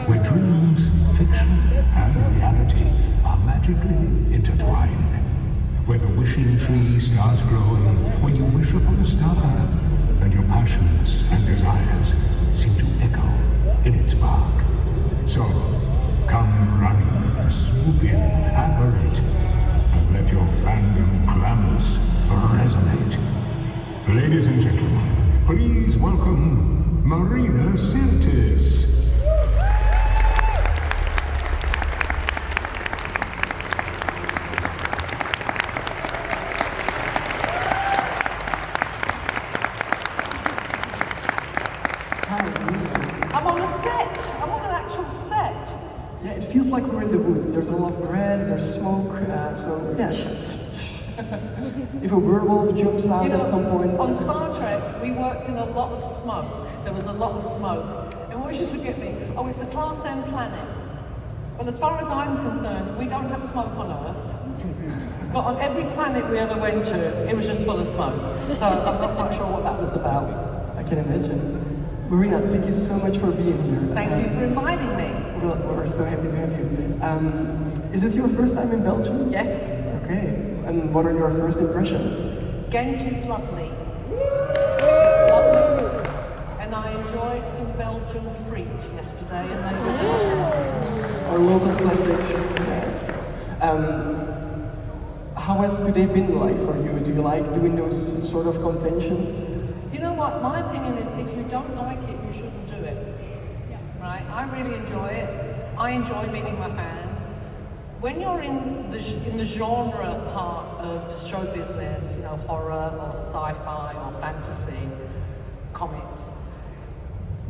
where dreams, fiction, and reality are magically intertwined, where the wishing tree starts glowing when you wish upon a star, and your passions and desires seem to echo in its bark. So, come running, swoop in, apparate, and let your fandom clamors resonate. Ladies and gentlemen, please welcome Marina Sirtis. I'm on a set. I'm on an actual set. Yeah, it feels like we're in the woods. There's a lot of grass, there's smoke, so yeah. If a werewolf jumps out at some point. On Star Trek, we worked in a lot of smoke. There was a lot of smoke. And what used to get me, oh, it's a Class M planet. Well, as far as I'm concerned, we don't have smoke on Earth. But on every planet we ever went to, it was just full of smoke. So I'm not quite sure what that was about. I can imagine. Marina, thank you so much for being here. Thank you for inviting me. Well, we're so happy to have you. Is this your first time in Belgium? Yes. Okay. And what are your first impressions? Ghent is lovely. It's lovely. And I enjoyed some Belgian frites yesterday, and they were delicious. Our local classics. How has today been like for you? Do you like doing those sort of conventions? You know what? My opinion is if you don't like it, you shouldn't do it. Right? I really enjoy it. I enjoy meeting my fans. When you're in the genre part of show business, you know, horror or sci-fi or fantasy, comics,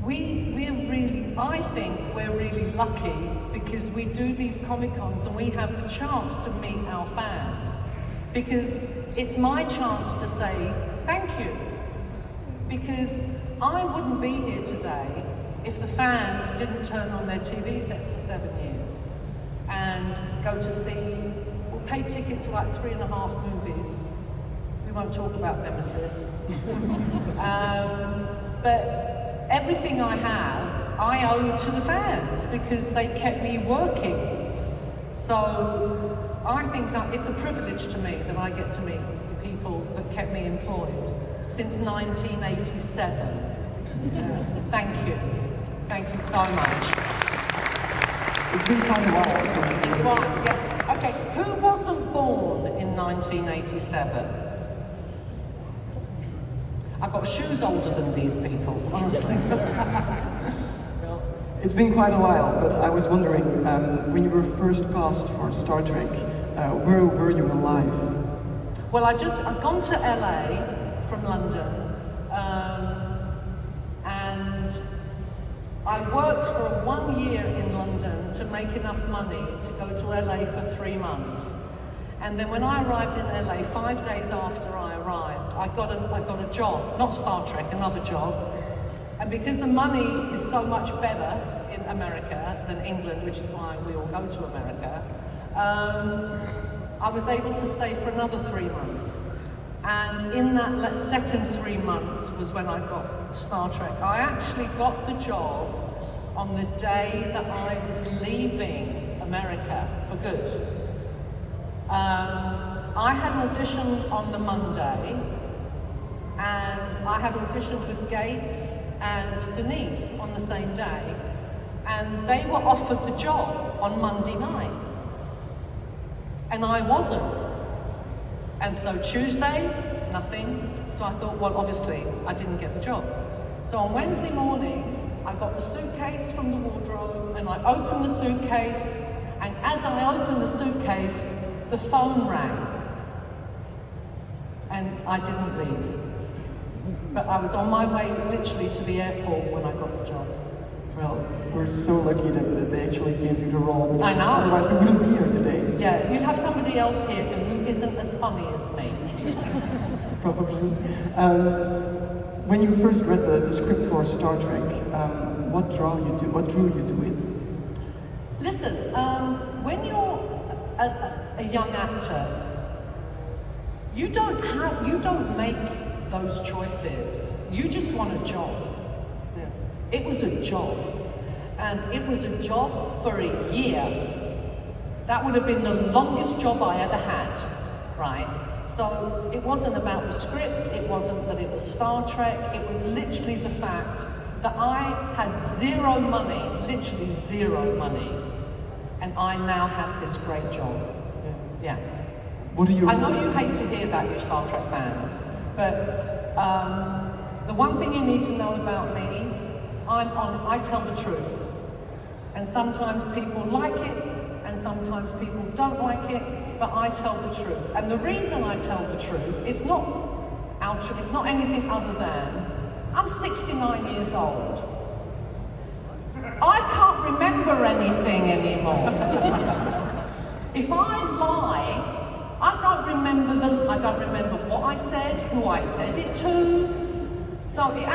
I think we're really lucky because we do these Comic-Cons and we have the chance to meet our fans. Because it's my chance to say thank you. Because I wouldn't be here today if the fans didn't turn on their TV sets for 7 years and go to see, we paid tickets for like 3.5 movies. We won't talk about Nemesis. But everything I have, I owe to the fans because they kept me working. So I think it's a privilege to me that I get to meet the people that kept me employed since 1987. Thank you. Thank you so much. It's been quite a while since... It's fine, yeah. Okay, who wasn't born in 1987? I got shoes older than these people, honestly. Well, it's been quite a while, but I was wondering, when you were first cast for Star Trek, where were you alive? Well, I've gone to LA from London, and I worked for 1 year in London to make enough money to go to LA for 3 months. And then when I arrived in LA, 5 days after I arrived, I got a job, not Star Trek, another job. And because the money is so much better in America than England, which is why we all go to America, I was able to stay for another 3 months. And in that second 3 months was when I got Star Trek. I actually got the job on the day that I was leaving America for good. I had auditioned on the Monday, and I had auditioned with Gates and Denise on the same day, and they were offered the job on Monday night, and I wasn't. And so Tuesday, nothing. So I thought, well, obviously, I didn't get the job. So on Wednesday morning, I got the suitcase from the wardrobe, and I opened the suitcase, and as I opened the suitcase, the phone rang. And I didn't leave. But I was on my way literally to the airport when I got the job. Well, we're so lucky that they actually gave you the role. I know. Otherwise we wouldn't be here today. Yeah, you'd have somebody else here who isn't as funny as me. Probably. When you first read the script for Star Trek, what drew you to it? Listen, when you're a young actor, you don't make those choices. You just want a job. Yeah. It was a job. And it was a job for a year. That would have been the longest job I ever had, right? So it wasn't about the script, it wasn't that it was Star Trek, it was literally the fact that I had zero money, literally zero money, and I now had this great job. Yeah. What do you... I know you hate to hear that, you Star Trek fans, but the one thing you need to know about me, I tell the truth. And sometimes people like it, and sometimes people don't like it, but I tell the truth. And the reason I tell the truth, it's not anything other than, I'm 69 years old. I can't remember anything anymore. If I lie, I don't remember what I said, who I said it to. So it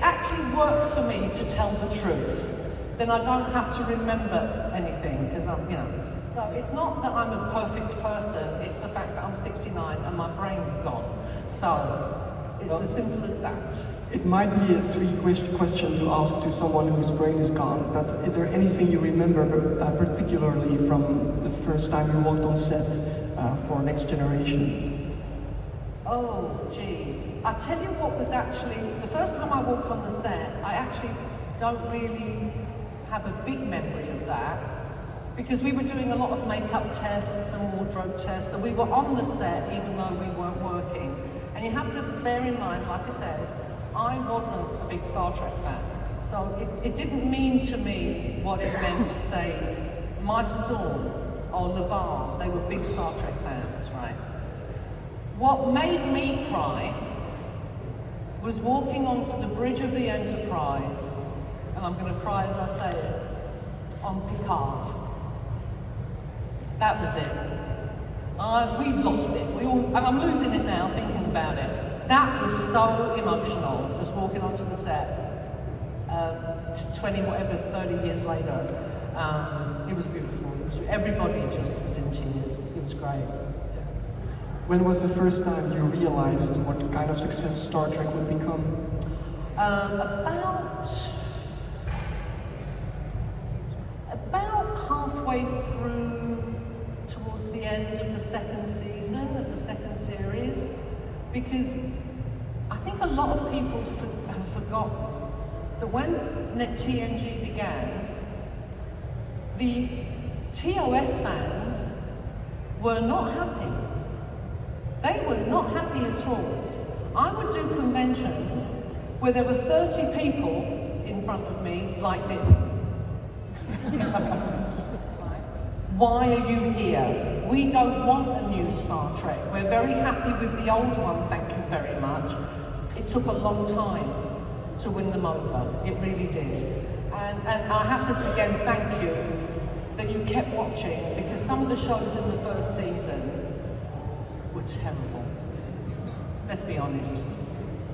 actually works for me to tell the truth. Then I don't have to remember anything, because so it's not that I'm a perfect person, it's the fact that I'm 69 and my brain's gone. So it's as simple as that. It might be a tricky question to ask to someone whose brain is gone, but is there anything you remember particularly from the first time you walked on set for Next Generation? Oh, geez. I'll tell you what was actually, the first time I walked on the set, I actually don't really have a big memory of that, because we were doing a lot of makeup tests and wardrobe tests, and we were on the set even though we weren't working. And you have to bear in mind, like I said, I wasn't a big Star Trek fan. So it didn't mean to me what it meant to say Michael Dorn or LeVar, they were big Star Trek fans, right? What made me cry was walking onto the bridge of the Enterprise, and I'm going to cry as I say it, on Picard. That was it. We'd lost it. And I'm losing it now thinking about it. That was so emotional, just walking onto the set, 30 years later. It was beautiful. Everybody just was in tears. It was great. When was the first time you realized what kind of success Star Trek would become? About halfway through, towards the end of the second season, of the second series, because I think a lot of people have forgotten that when TNG began, the TOS fans were not happy. They were not happy at all. I would do conventions where there were 30 people in front of me like this. Why are you here? We don't want a new Star Trek. We're very happy with the old one, thank you very much. It took a long time to win them over. It really did. And I have to, again, thank you that you kept watching, because some of the shows in the first season were terrible. Let's be honest.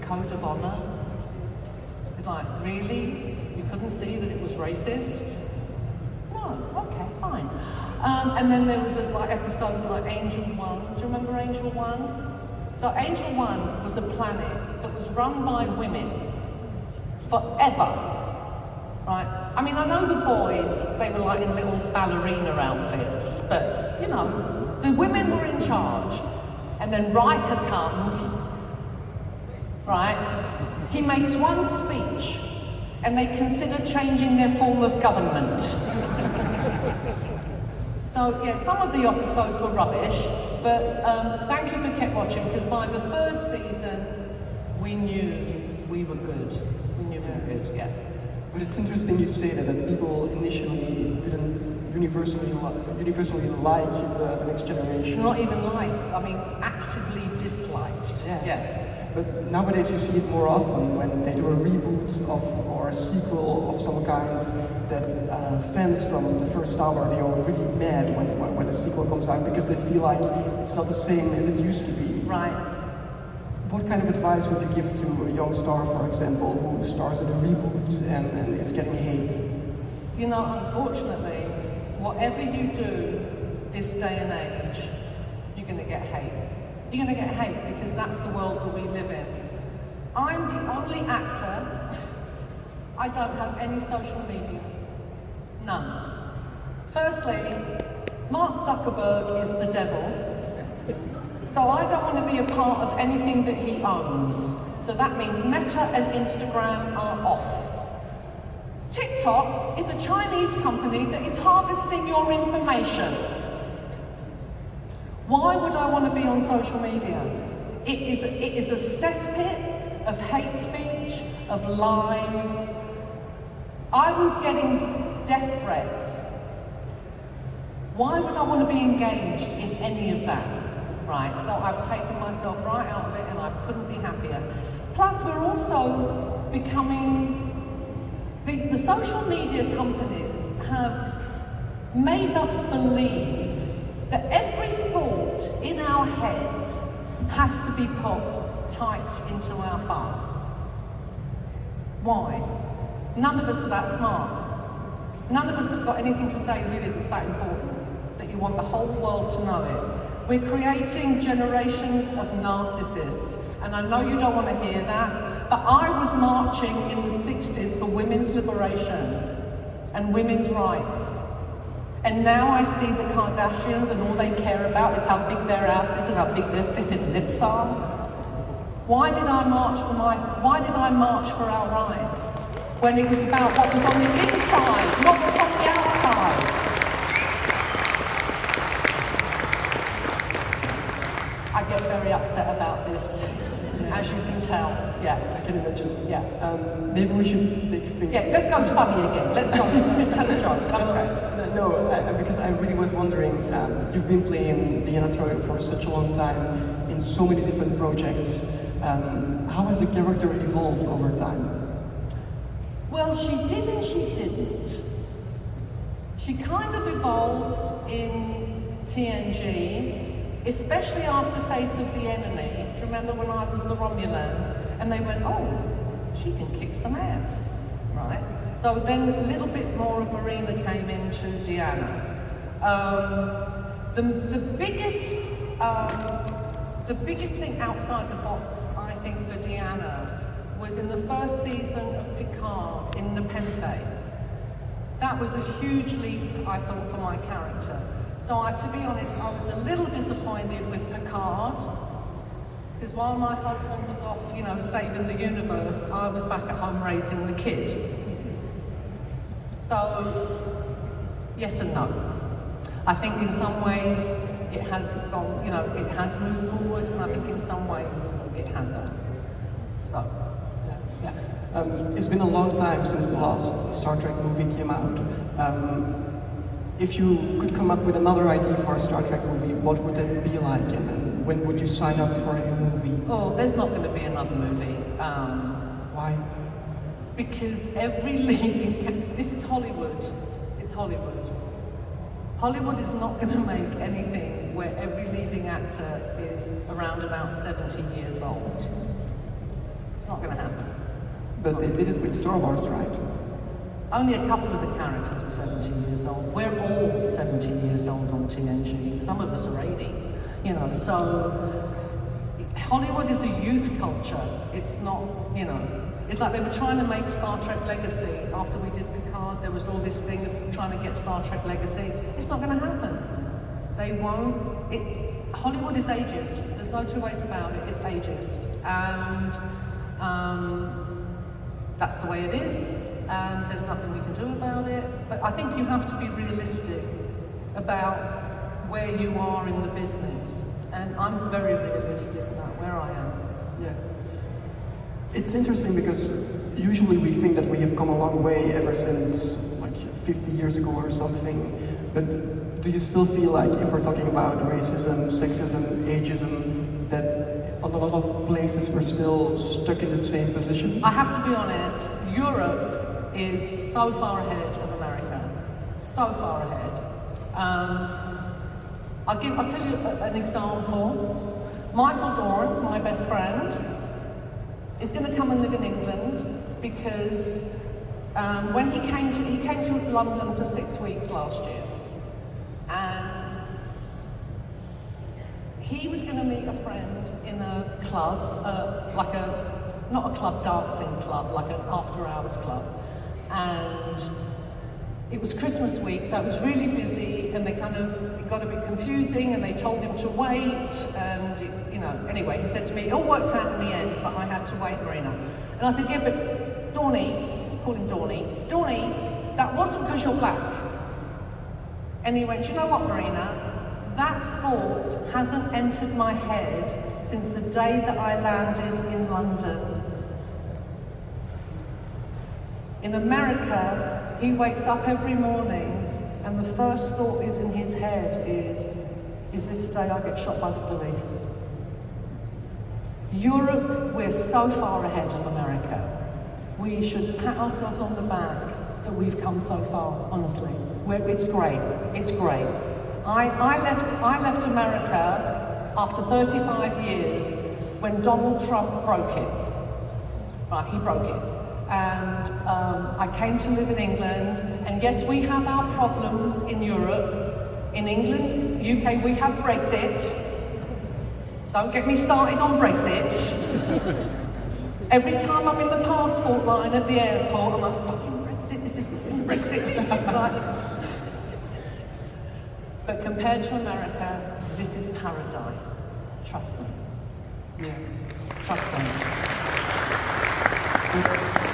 Code of Honor. It's like, really? You couldn't see that it was racist? No, okay, fine. And then there was episodes like Angel One. Do you remember Angel One? So Angel One was a planet that was run by women forever. Right? I mean, I know the boys, they were like in little ballerina outfits, but, you know, the women were in charge. And then Riker comes, right? He makes one speech, and they consider changing their form of government. So, yeah, some of the episodes were rubbish, but thank you for kept watching, because by the third season, we knew we were good. We knew we were good, yeah. But it's interesting you say that people initially didn't universally like the Next Generation. Not even like, I mean, actively disliked. Yeah. But nowadays you see it more often when they do a reboot or a sequel of some kinds, that fans from the first hour, they are really mad when a sequel comes out, because they feel like it's not the same as it used to be. Right. What kind of advice would you give to a young star, for example, who stars in a reboot and is getting hate? You know, unfortunately, whatever you do this day and age, you're going to get hate. You're going to get hate because that's the world that we live in. I'm the only actor, I don't have any social media. None. Firstly, Mark Zuckerberg is the devil. So I don't want to be a part of anything that he owns. So that means Meta and Instagram are off. TikTok is a Chinese company that is harvesting your information. Why would I want to be on social media? It is a cesspit of hate speech, of lies. I was getting death threats. Why would I want to be engaged in any of that? Right, so I've taken myself right out of it and I couldn't be happier. Plus, we're also becoming, the social media companies have made us believe that every thought in our heads has to be typed into our phone. Why? None of us are that smart. None of us have got anything to say really that's that important, that you want the whole world to know it. We're creating generations of narcissists, and I know you don't want to hear that, but I was marching in the 60s for women's liberation and women's rights. And now I see the Kardashians and all they care about is how big their ass is and how big their flipping lips are. Why did I march for our rights? When it was about what was on the inside, not what's on the outside. I get very upset about this, as you can tell. Yeah. I can imagine. Yeah. Maybe we should take things... Yeah, let's go to funny again. Let's go tell a joke. Okay. No, because I really was wondering, you've been playing Diana Troy for such a long time in so many different projects. How has the character evolved over time? Well, she did and she didn't. She kind of evolved in TNG, especially after Face of the Enemy. Do you remember when I was the Romulan? And they went, oh, she can kick some ass, right? So then a little bit more of Marina came into Diana. The biggest thing outside the box, I think, for Diana was in the first season of Picard in Nepenthe. That was a huge leap, I thought, for my character. So to be honest, I was a little disappointed with Picard, because while my husband was off, saving the universe, I was back at home raising the kid. So, yes and no. I think in some ways it has gone, it has moved forward, and I think in some ways it hasn't. So, yeah. It's been a long time since the last Star Trek movie came out. If you could come up with another idea for a Star Trek movie, what would it be like, and then when would you sign up for a new movie? Oh, there's not going to be another movie. Why? Because every leading... This is Hollywood. It's Hollywood. Hollywood is not going to make anything where every leading actor is around about 70 years old. It's not going to happen. But they did it with Star Wars, right? Only a couple of the characters were 70 years old. We're all 70 years old on TNG. Some of us are 80. So Hollywood is a youth culture. It's not, it's like they were trying to make Star Trek Legacy after we did Picard. There was all this thing of trying to get Star Trek Legacy. It's not going to happen. They won't. Hollywood is ageist. There's no two ways about it. It's ageist. And that's the way it is. And there's nothing we can do about it. But I think you have to be realistic about where you are in the business. And I'm very realistic about where I am. Yeah. It's interesting because usually we think that we have come a long way ever since like 50 years ago or something. But do you still feel like if we're talking about racism, sexism, ageism, that on a lot of places we're still stuck in the same position? I have to be honest, Europe is so far ahead of America. So far ahead. I'll tell you an example. Michael Dorn, my best friend, is going to come and live in England because when he came to London for 6 weeks last year, and he was going to meet a friend in a club, not a club dancing club, like an after-hours club. and it was Christmas week, so it was really busy, and it got a bit confusing, and they told him to wait, and anyway, he said to me, it all worked out in the end, but I had to wait, Marina. And I said, yeah, but Dawny, call him Dawny, that wasn't because you're black. And he went, do you know what, Marina? That thought hasn't entered my head since the day that I landed in London. In America, he wakes up every morning and the first thought is in his head is this the day I get shot by the police? Europe, we're so far ahead of America. We should pat ourselves on the back that we've come so far, honestly. It's great, it's great. I left America after 35 years when Donald Trump broke it. Right, he broke it. And I came to live in England, and yes, we have our problems in Europe. In England, UK, we have Brexit. Don't get me started on Brexit. Every time I'm in the passport line at the airport, I'm like, fucking Brexit, this is Brexit. Right? But compared to America, this is paradise. Trust me. Yeah. Trust me.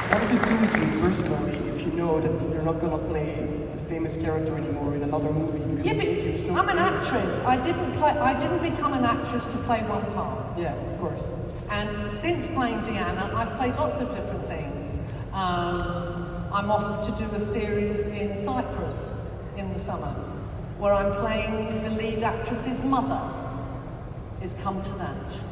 What does it do with you personally if you know that you're not gonna play the famous character anymore in another movie? Because Yeah, it made you so but I'm an famous? actress. I didn't become an actress to play one part. Yeah, of course. And since playing Deanna, I've played lots of different things. I'm off to do a series in Cyprus in the summer, where I'm playing the lead actress's mother. It's come to that.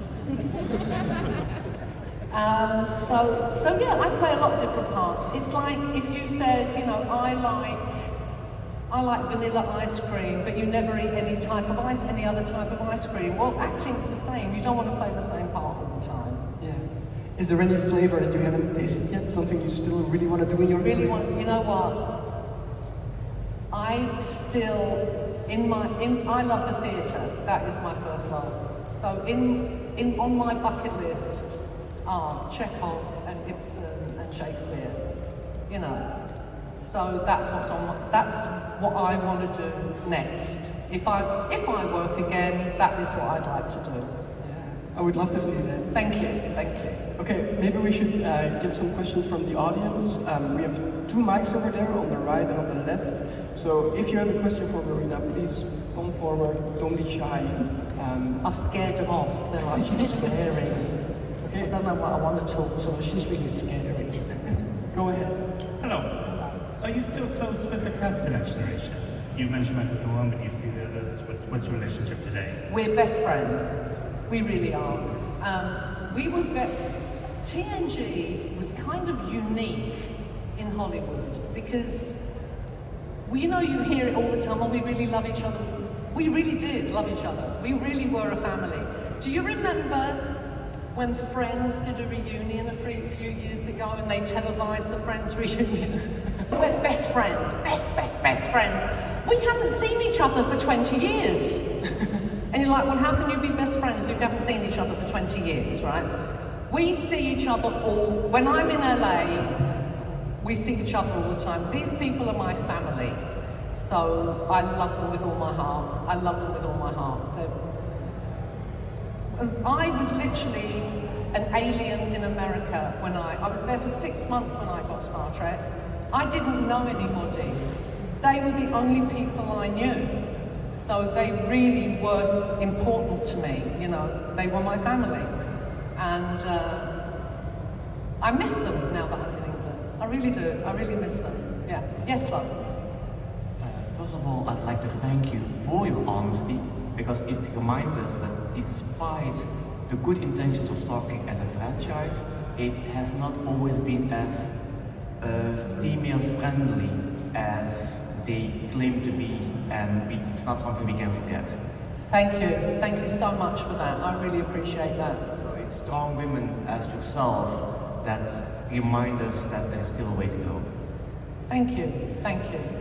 So yeah, I play a lot of different parts. It's like if you said, I like vanilla ice cream, but you never eat any other type of ice cream. Well, acting's the same. You don't want to play the same part all the time. Yeah. Is there any flavor that you haven't tasted yet? Something you still really want to do in your career? You know what? I still, I love the theatre. That is my first love. So on my bucket list are Chekhov and Ibsen and Shakespeare. So that's what I want to do next. If I work again, that is what I'd like to do. Yeah, I would love to see that. Thank you. Okay, maybe we should get some questions from the audience. We have 2 mics over there, on the right and on the left. So if you have a question for Marina, please come forward, don't be shy. I've scared them off. They're like, she's scary. Okay. I don't know what I want to talk to her. She's really scary. Go ahead. Hello. Are you still close with the cast in Next Generation? You mentioned Michael Dorn, but you see the others. What's your relationship today? We're best friends. We really are. TNG was kind of unique in Hollywood because, you hear it all the time, we really love each other. We really did love each other. We really were a family. Do you remember when Friends did a reunion a few years ago and they televised the Friends reunion? We're best friends, best friends. We haven't seen each other for 20 years. And you're like, well, how can you be best friends if you haven't seen each other for 20 years, right? We see each other when I'm in LA, we see each other all the time. These people are my family. So I love them with all my heart. I was literally an alien in America when I was there for 6 months when I got Star Trek. I didn't know anybody. They were the only people I knew. So they really were important to me, they were my family. And I miss them now that I'm in England. I really do, I really miss them. Yeah, yes, love. First of all, I'd like to thank you for your honesty, because it reminds us that despite the good intentions of Star Trek as a franchise, it has not always been as female-friendly as they claim to be, and it's not something we can forget. Thank you so much for that. I really appreciate that. So it's strong women as yourself that remind us that there's still a way to go. Thank you.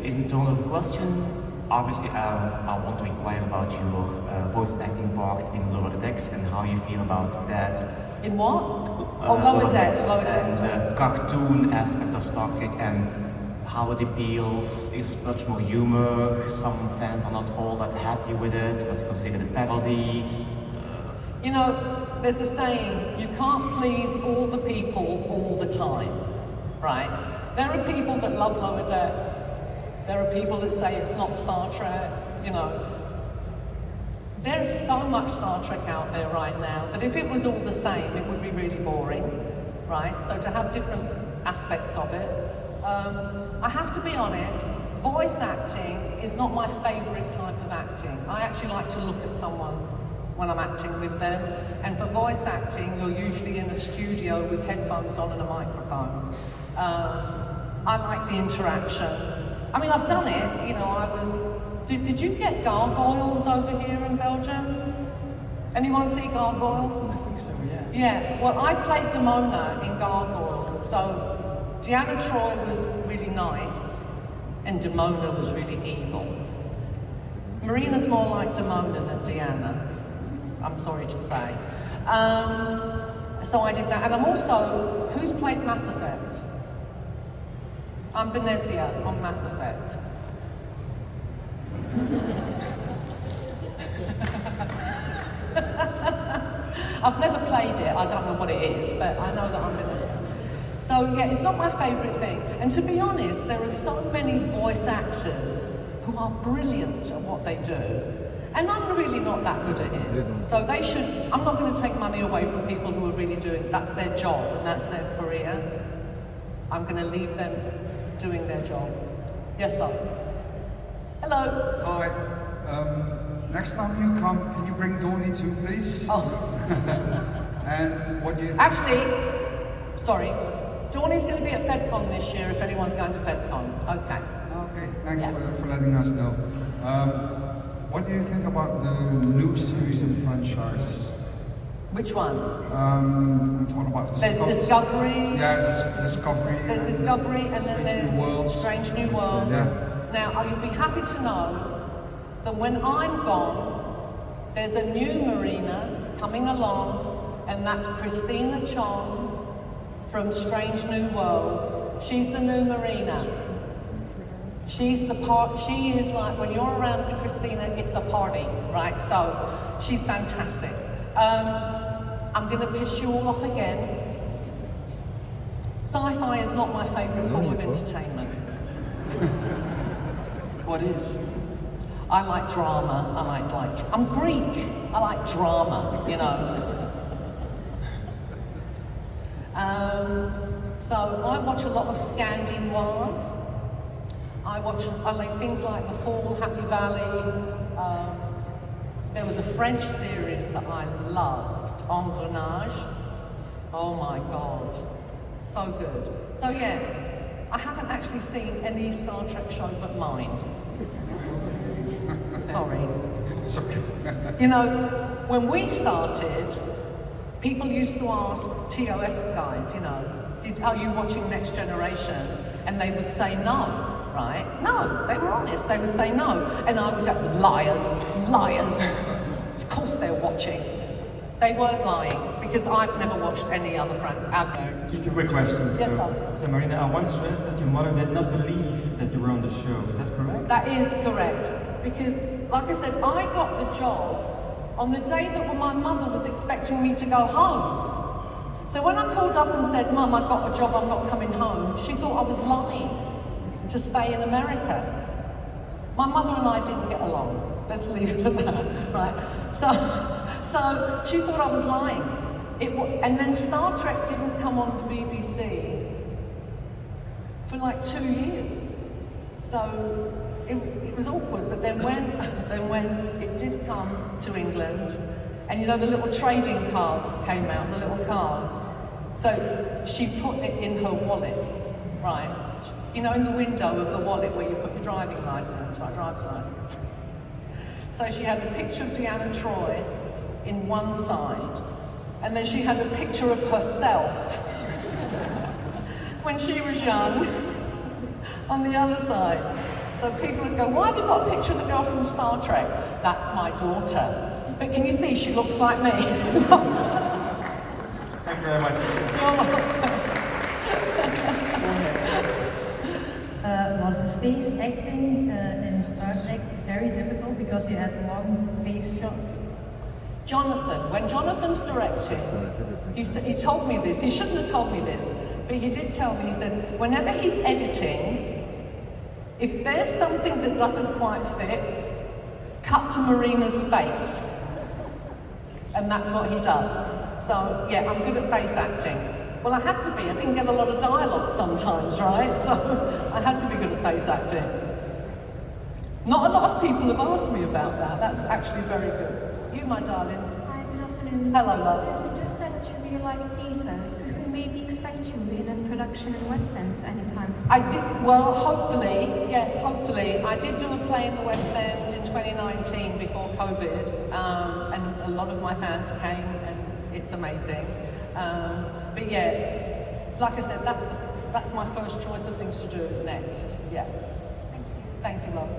In terms of the question, obviously I want to inquire about your voice acting part in Lower Decks and how you feel about that. In what? Lower Decks. And the cartoon aspect of Star Trek and how it appeals, is much more humor. Some fans are not all that happy with it because they consider it a parody. You know, there's a saying, you can't please all the people all the time, right? There are people that love Lower Decks. There are people that say it's not Star Trek, you know. There's so much Star Trek out there right now that if it was all the same, it would be really boring, right? So to have different aspects of it. I have to be honest, voice acting is not my favourite type of acting. I actually like to look at someone when I'm acting with them. And for voice acting, you're usually in a studio with headphones on and a microphone. I like the interaction. I mean, I've done it, you know, did you get gargoyles over here in Belgium? Anyone see gargoyles? I think so, yeah. Yeah, well, I played Demona in Gargoyles, so Deanna Troi was really nice, and Demona was really evil. Marina's more like Demona than Deanna, I'm sorry to say. So I did that, and I'm also, who's played Mass Effect? I'm Benezia on Mass Effect. I've never played it, I don't know what it is, but I know that I'm Benezia. So yeah, it's not my favourite thing. And to be honest, there are so many voice actors who are brilliant at what they do. And I'm really not that good at it. So they should, I'm not going to take money away from people who are really doing, that's their job and that's their career. I'm going to leave them doing their job. Yes, love. Hello. Hi. Next time you come, can you bring Donnie too, please? Oh. And what do you think? Actually, sorry, Donnie's going to be at FedCon this year if anyone's going to FedCon. Okay. Okay, thanks Yeah. for letting us know. What do you think about the new series and franchise? Which one? I'm talking about There's Discovery. Yeah, Discovery. There's Discovery, and then Strange New Worlds. there's Strange New World. Yeah. Now, you'll be happy to know that when I'm gone, there's a new Marina coming along, and that's Christina Chong from Strange New Worlds. She's the new Marina. She is like, when you're around Christina, it's a party, right? So, she's fantastic. I'm gonna piss you all off again. Sci-fi is not my favourite form of entertainment. What is? I like drama, I'm Greek, I like drama, you know. So I watch a lot of Scandi-noirs. I like things like The Fall, Happy Valley. There was a French series that I loved, Engrenage. Oh my God, so good. So yeah, I haven't actually seen any Star Trek show but mine. Sorry. Sorry. You know, when we started, people used to ask TOS guys, you know, are you watching Next Generation? And they would say no, right? No, they were honest, they would say no. And I would go, liars. Of course they're watching. They weren't lying, because I've never watched any other Just a quick question. Yes, sir. So Marina, I once read that your mother did not believe that you were on the show. Is that correct? That is correct, because like I said, I got the job on the day that my mother was expecting me to go home. So when I called up and said, Mum, I got a job, I'm not coming home, she thought I was lying to stay in America. My mother and I didn't get along. Let's leave it at that, right? So she thought I was lying. And then Star Trek didn't come on the BBC for like 2 years. So it was awkward, but then when it did come to England, and you know the little trading cards came out, the little cards, so she put it in her wallet, right? You know, in the window of the wallet where you put your driving license, right, driver's license. So she had a picture of Deanna Troi in one side, and then she had a picture of herself when she was young on the other side. So people would go, why have you got a picture of the girl from Star Trek? That's my daughter. But can you see, she looks like me. Thank you very much. You're welcome. face acting in Star Trek very difficult because you had long face shots? Jonathan, when Jonathan's directing, he told me this, he shouldn't have told me this, but he did tell me, he said, whenever he's editing, if there's something that doesn't quite fit, cut to Marina's face. And that's what he does. So, yeah, I'm good at face acting. Well, I had to be. I didn't get a lot of dialogue sometimes, right? So I had to be good at face acting. Not a lot of people have asked me about that. That's actually very good. You, my darling. Hi, good afternoon. Hello, love. You just said that you really like theatre. Could we maybe expect you in a production in West End anytime soon? I did, well, hopefully, yes, hopefully. I did do a play in the West End in 2019 before COVID, and a lot of my fans came, and it's amazing. But yeah, like I said, that's my first choice of things to do next. Yeah. Thank you. Thank you, love.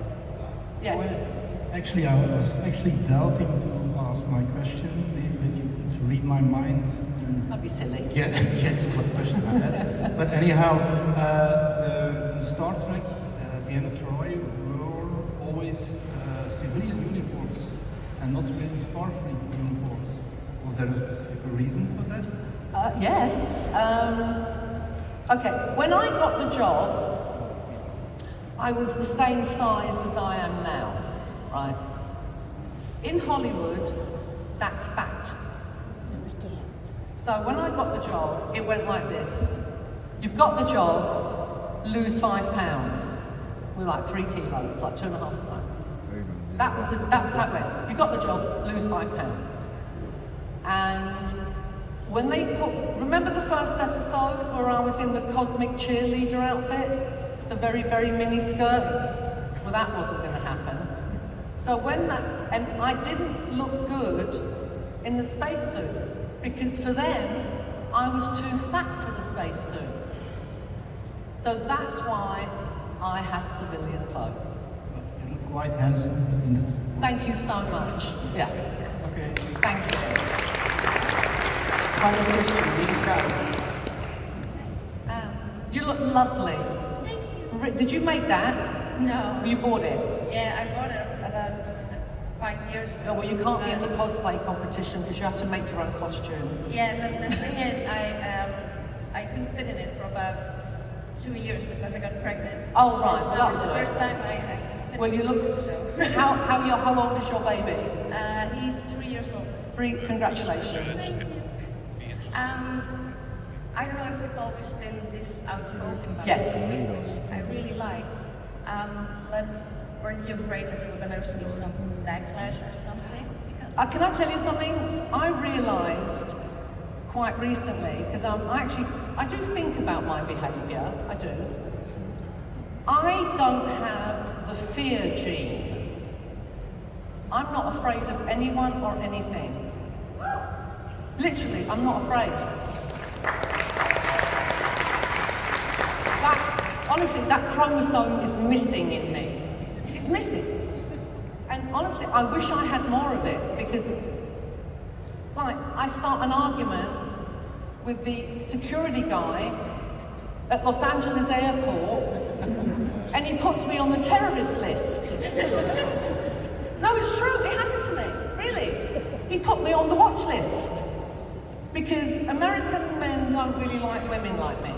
Yes. Well, actually, I was actually doubting to ask my question. Maybe that you could read my mind. Don't be silly. Yeah, guess what question I had. But anyhow, the Star Trek, the end of Troy, were always civilian uniforms and not really Starfleet uniforms. Was there a specific reason for that? Yes. Okay, when I got the job, I was the same size as I am now, right? In Hollywood, that's fat. So when I got the job, it went like this. You've got the job, lose 5 pounds. We're like 3 kilos, like 2.5 pounds. That was how it went. You got the job, lose 5 pounds. And when they remember the first episode where I was in the cosmic cheerleader outfit? The very, very mini skirt? Well, that wasn't going to happen. So and I didn't look good in the spacesuit, because for them, I was too fat for the spacesuit. So that's why I had civilian clothes. But you look quite handsome in it. Thank you so much. Yeah. Okay. Thank you. Final question, really proud. You look lovely. Thank you. Did you make that? No. You bought it? Yeah, I bought it about 5 years ago. No, well, you can't be in the cosplay competition because you have to make your own costume. Yeah, but the thing is, I couldn't fit in it for about 2 years because I got pregnant. Oh, right. Well, That was that'll the do first it. time I fit Well, you look. How old is your baby? He's 3 years old. 3. Congratulations. Thank you. I don't know if we've always been this outspoken about Yes. this. I really like. But weren't you afraid that you were going to receive some backlash or something? Because Can I tell you something? I realised quite recently, because I do think about my behaviour, I do. I don't have the fear gene. I'm not afraid of anyone or anything. Literally, I'm not afraid. Honestly, that chromosome is missing in me. It's missing. And honestly, I wish I had more of it, because like, I start an argument with the security guy at Los Angeles airport and he puts me on the terrorist list. No, it's true, it happened to me, really. He put me on the watch list because American men don't really like women like me.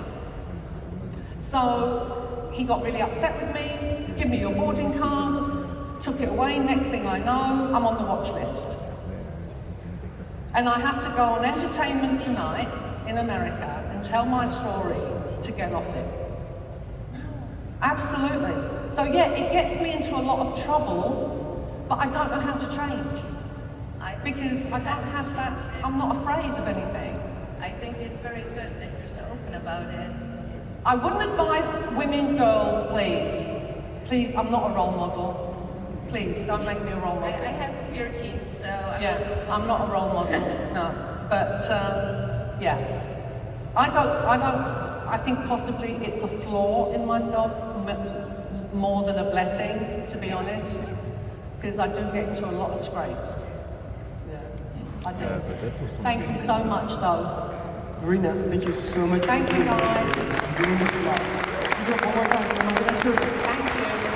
So he got really upset with me, give me your boarding card, took it away. Next thing I know, I'm on the watch list. And I have to go on Entertainment Tonight in America and tell my story to get off it. Absolutely. So yeah, it gets me into a lot of trouble, but I don't know how to change. Because I don't have that, I'm not afraid of anything. I think it's very good that you're so open about it. I wouldn't advise women, girls, please. Please, I'm not a role model. Please, don't make me a role model. I have fear genes, so I'm not a role model, no. But, yeah. I think possibly it's a flaw in myself more than a blessing, to be honest. Because I do get into a lot of scrapes. Yeah, I do. Thank you so much, though. Marina, thank you so much. Thank you, guys. Really much love. job one more time for Marina Sirtis. Thank you.